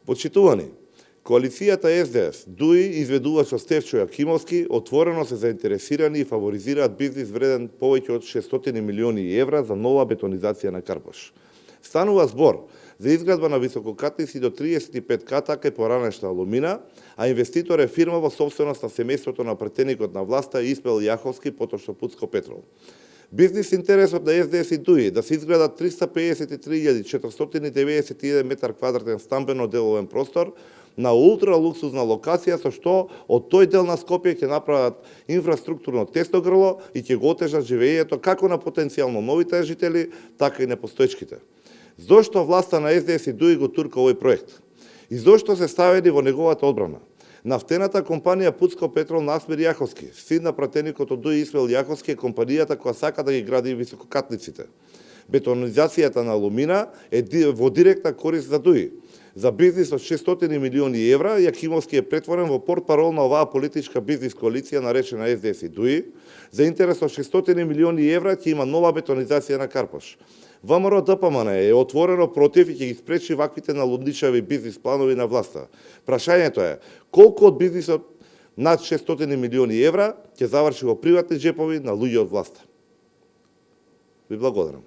Почитувани, коалицијата СДС, ДУИ изведува со Стефчо Јакимовски, отворено се заинтересирани и фаворизираат бизнис вреден повеќе од 600 милиони евра за нова бетонизација на Карпош. Станува збор за изградба на висококатници до 35 ката кај поранешна Алумина, а инвеститор е фирма во собственост на семејството на претеникот на власта Испел Јаховски, потошно Пуцко Петрол. Бизнис интересот на СДС и ДУИ да се изградат 353.491 метар квадратен стамбено-деловен простор на ултралуксузна локација, со што од тој дел на Скопје ќе направат инфраструктурно тесно грло и ќе го отежат живеењето како на потенцијално новите жители, така и на постоечките. Зошто власта на СДС и ДУИ го турка овој проект? И зошто се ставени во неговата одбрана? Нафтената компанија Пуцко Петрол Насмир Јаховски, син на пратеникот од ДУИ Испел Јаховски, е компанијата која сака да ги гради висококатниците. Бетонизацијата на Алумина е во директна корист за ДУИ. За бизнис од 600 милиони евра, Јакимовски е претворен во портпарол на оваа политичка бизнис коалиција наречена СДС и ДУИ. За интерес од 600 милиони евра ќе има нова бетонизација на Карпош. ВМРО ДПМН е отворено против и ќе ги спречи ваквите налудничави бизнис планови на власта. Прашањето е, колку од бизнисот над 600 милиони евра ќе заврши во приватни джепови на луѓе од власта? Ви благодарам.